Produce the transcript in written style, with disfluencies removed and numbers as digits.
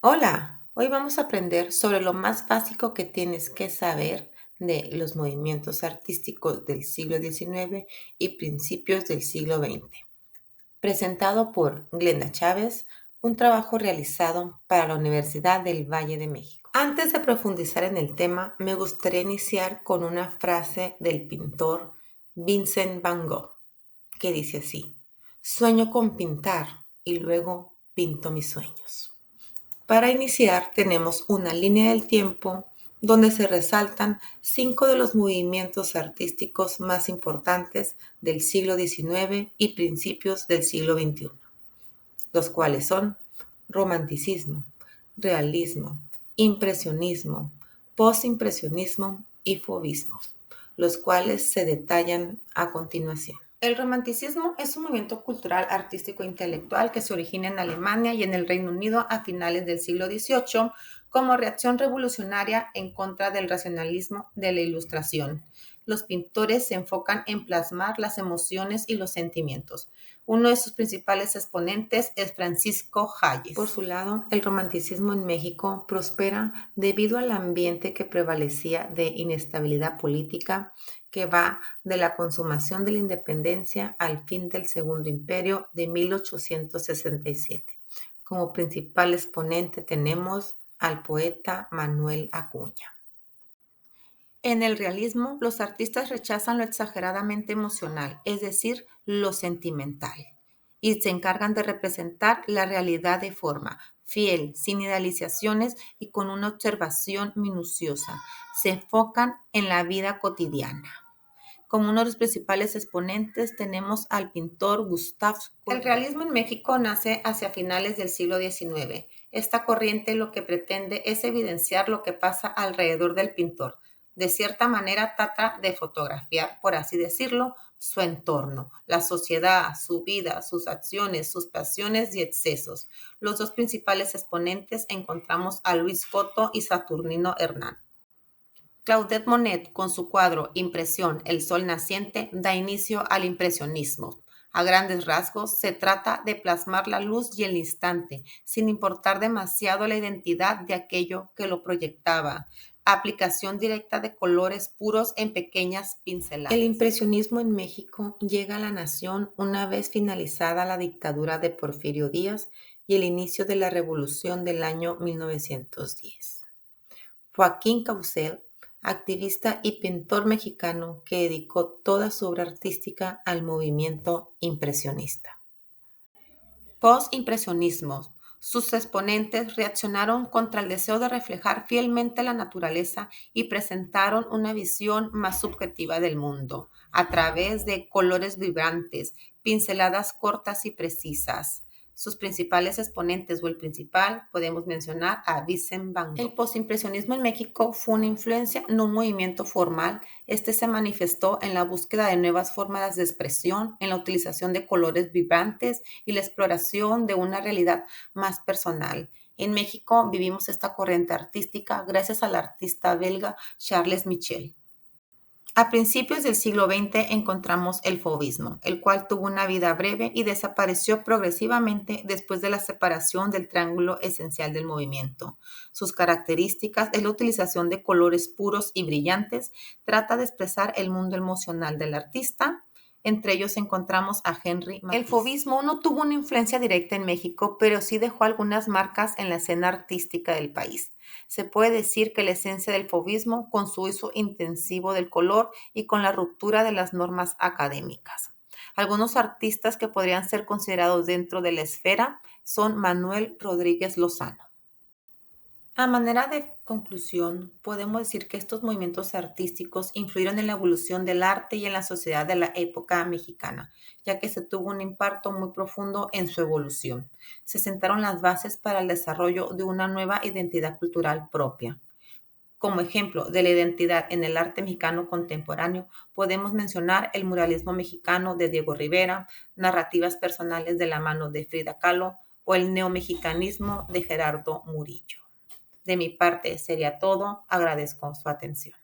Hola, hoy vamos a aprender sobre lo más básico que tienes que saber de los movimientos artísticos del siglo XIX y principios del siglo XX. Presentado por Glenda Chávez, un trabajo realizado para la Universidad del Valle de México. Antes de profundizar en el tema, me gustaría iniciar con una frase del pintor Vincent Van Gogh, que dice así: sueño con pintar y luego pinto mis sueños. Para iniciar tenemos una línea del tiempo donde se resaltan 5 de los movimientos artísticos más importantes del siglo XIX y principios del siglo XXI, los cuales son romanticismo, realismo, impresionismo, postimpresionismo y fauvismo, los cuales se detallan a continuación. El romanticismo es un movimiento cultural, artístico e intelectual que se origina en Alemania y en el Reino Unido a finales del siglo XVIII como reacción revolucionaria en contra del racionalismo de la Ilustración. Los pintores se enfocan en plasmar las emociones y los sentimientos. Uno de sus principales exponentes es Francisco Hayez. Por su lado, el romanticismo en México prospera debido al ambiente que prevalecía de inestabilidad política que va de la consumación de la independencia al fin del Segundo Imperio de 1867. Como principal exponente tenemos al poeta Manuel Acuña. En el realismo, los artistas rechazan lo exageradamente emocional, es decir, lo sentimental, y se encargan de representar la realidad de forma fiel, sin idealizaciones y con una observación minuciosa. Se enfocan en la vida cotidiana. Como uno de los principales exponentes tenemos al pintor Gustave Courbet. El realismo en México nace hacia finales del siglo XIX. Esta corriente lo que pretende es evidenciar lo que pasa alrededor del pintor. De cierta manera trata de fotografiar, por así decirlo, su entorno, la sociedad, su vida, sus acciones, sus pasiones y excesos. Los dos principales exponentes encontramos a Luis Coto y Saturnino Hernán. Claudette Monet, con su cuadro Impresión, El sol naciente, da inicio al impresionismo. A grandes rasgos, se trata de plasmar la luz y el instante, sin importar demasiado la identidad de aquello que lo proyectaba. Aplicación directa de colores puros en pequeñas pinceladas. El impresionismo en México llega a la nación una vez finalizada la dictadura de Porfirio Díaz y el inicio de la revolución del año 1910. Joaquín Caucel, activista y pintor mexicano que dedicó toda su obra artística al movimiento impresionista. Post-impresionismo. Sus exponentes reaccionaron contra el deseo de reflejar fielmente la naturaleza y presentaron una visión más subjetiva del mundo, a través de colores vibrantes, pinceladas cortas y precisas. Sus principales exponentes o el principal podemos mencionar a Vincent Van Gogh. El postimpresionismo en México fue una influencia, no un movimiento formal. Este se manifestó en la búsqueda de nuevas formas de expresión, en la utilización de colores vibrantes y la exploración de una realidad más personal. En México vivimos esta corriente artística gracias al artista belga Charles Michel. A principios del siglo XX encontramos el fauvismo, el cual tuvo una vida breve y desapareció progresivamente después de la separación del triángulo esencial del movimiento. Sus características es la utilización de colores puros y brillantes, trata de expresar el mundo emocional del artista. Entre ellos encontramos a Henry Matisse. El fauvismo no tuvo una influencia directa en México, pero sí dejó algunas marcas en la escena artística del país. Se puede decir que la esencia del fauvismo, con su uso intensivo del color y con la ruptura de las normas académicas. Algunos artistas que podrían ser considerados dentro de la esfera son Manuel Rodríguez Lozano. A manera de conclusión, podemos decir que estos movimientos artísticos influyeron en la evolución del arte y en la sociedad de la época mexicana, ya que se tuvo un impacto muy profundo en su evolución. Se sentaron las bases para el desarrollo de una nueva identidad cultural propia. Como ejemplo de la identidad en el arte mexicano contemporáneo, podemos mencionar el muralismo mexicano de Diego Rivera, narrativas personales de la mano de Frida Kahlo o el neomexicanismo de Gerardo Murillo. De mi parte sería todo. Agradezco su atención.